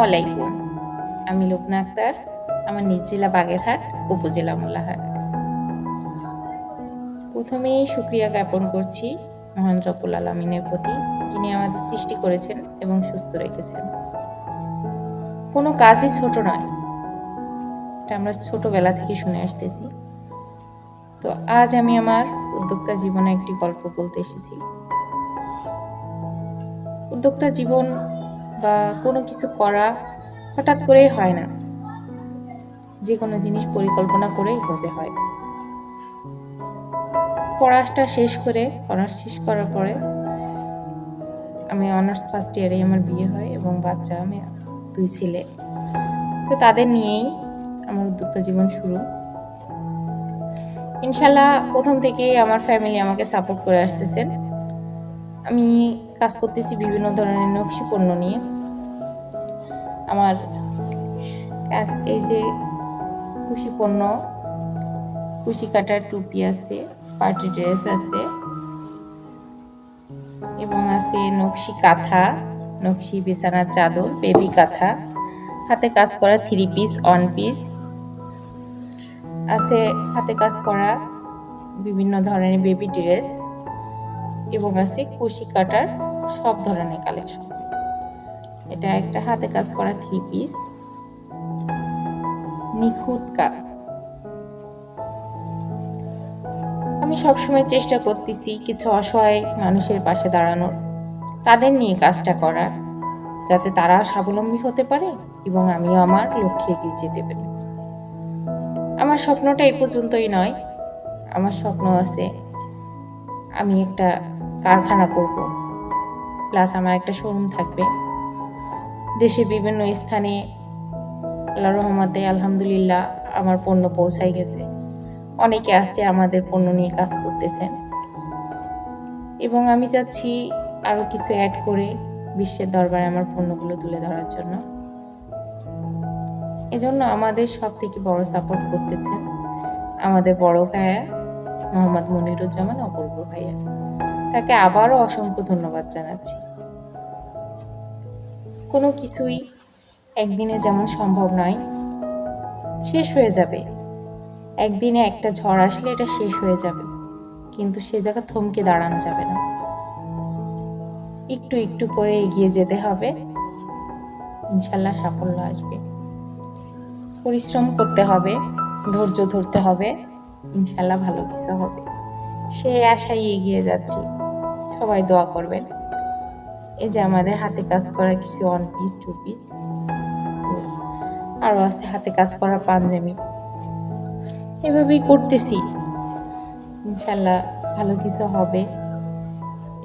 আলাইকুম। আমি লুবনা আক্তার, আমার নিজ জেলা বাগেরহাট, উপজেলা মোল্লাহাট। প্রথমেই শুকরিয়া জ্ঞাপন করছি মহান রব্বুল আলামিনের প্রতি, যিনি আমাদের সৃষ্টি করেছেন এবং সুস্থ রেখেছেন। কোনো কাজই ছোট নয়, এটা আমরা ছোটবেলা থেকে শুনে আসতেছি। তো আজ আমি আমার উদ্যোক্তা জীবনে একটি গল্প বলতে এসেছি। উদ্যোক্তা জীবন বা কোনো কিছু করা হঠাৎ করেই হয় না, যে কোনো জিনিস পরিকল্পনা করেই হতে হয়। পড়াশোনা শেষ করে অনার্স শেষ করার পরে আমি অনার্স ফার্স্ট ইয়ারে আমার বিয়ে হয় এবং বাচ্চা, আমি 2 ছেলে। তো তাদের নিয়েই আমার উদ্যোক্তা জীবন শুরু। ইনশাল্লাহ প্রথম থেকেই আমার ফ্যামিলি আমাকে সাপোর্ট করে আসতেছেন। আমি কাজ করতেছি বিভিন্ন ধরনের নকশি পণ্য নিয়ে। আমার কাজ এই যে কুশি পণ্য, কুশি কাটার টুপি আছে, পার্টি ড্রেস আছে এবং আছে নকশি কাঁথা, নকশি বিছানার চাদর, বেবি কাঁথা, হাতে কাজ করা 3 পিস, 1 পিস আছে, হাতে কাজ করা বিভিন্ন ধরনের বেবি ড্রেস এবং আছে কুশি কাটার সব ধরনের কালেকশন। এটা একটা হাতে কাজ করা 3 পিস, নিখুঁত কাজ। আমি সবসময় চেষ্টা করতেছি কিছু অসহায় মানুষের পাশে দাঁড়ানোর, তাদের নিয়ে কাজটা করার, যাতে তারা স্বাবলম্বী হতে পারে এবং আমিও আমার লক্ষ্যে এগিয়ে যেতে পারি। আমার স্বপ্নটা এই পর্যন্তই নয়, আমার স্বপ্ন আছে আমি একটা কারখানা করব, প্লাস আমার একটা শোরুম থাকবে। দেশে বিভিন্ন স্থানে আল্লাহর রহমতে আলহামদুলিল্লাহ আমার পণ্য পৌঁছাই গেছে। অনেকে আসছে আমাদের পণ্য নিয়ে কাজ করতেছেন এবং আমি চাচ্ছি আরো কিছু অ্যাড করে বিশ্বের দরবারে আমার পণ্যগুলো তুলে ধরার জন্য। এজন্য আমাদের সব থেকে বড় সাপোর্ট করতেছেন আমাদের বড় ভাইয়া মোহাম্মদ মনিরুজ্জামান অপূর্ব ভাইয়া। তাকে আবারও অসংখ্য ধন্যবাদ জানাচ্ছি। কোনো কিছুই একদিনে যেমন সম্ভব নয়, শেষ হয়ে যাবে। একদিনে একটা ঝড় আসলে এটা শেষ হয়ে যাবে, কিন্তু সে জায়গা থমকে দাঁড়ানো যাবে না। একটু একটু করে এগিয়ে যেতে হবে, ইনশাল্লাহ সাফল্য আসবে। পরিশ্রম করতে হবে, ধৈর্য ধরতে হবে, ইনশাল্লাহ ভালো কিছু হবে। সেই আশায় এগিয়ে যাচ্ছি, সবাই দোয়া করবেন। এই যে আমাদের হাতে কাজ করা কিছু 1 পিস, 2 পিস, আরো আছে হাতে কাজ করা পাঞ্জাবি। এভাবেই করতেছি, ইনশাল্লাহ ভালো কিছু হবে।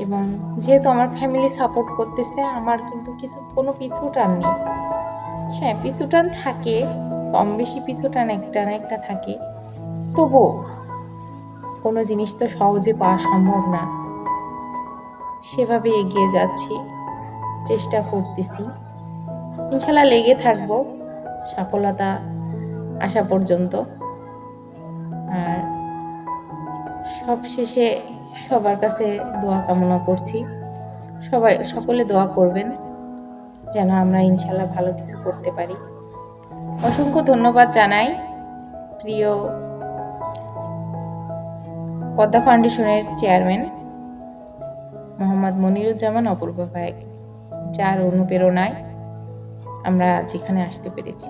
এবং যেহেতু আমার ফ্যামিলি সাপোর্ট করতেছে, আমার কিন্তু কোনো পিছু টান নেই। হ্যাঁ, পিছু টান থাকে, কম বেশি পিছু টান একটা না একটা থাকে, তবুও কোনো জিনিস তো সহজে পাওয়া সম্ভব না। সেভাবে এগিয়ে যাচ্ছি, চেষ্টা করতেছি, ইনশাল্লাহ লেগে থাকবো সফলতা আসা পর্যন্ত। আর সবশেষে সবার কাছে দোয়া কামনা করছি, সকলে দোয়া করবেন যেন আমরা ইনশাল্লাহ ভালো কিছু করতে পারি। অসংখ্য ধন্যবাদ জানাই প্রিয় পদ্মা ফাউন্ডেশনের চেয়ারম্যান মোহাম্মদ মনিরুজ্জামান অপূর্ব ভাইকে, যার অনুপ্রেরণায় আমরা যেখানে আসতে পেরেছি।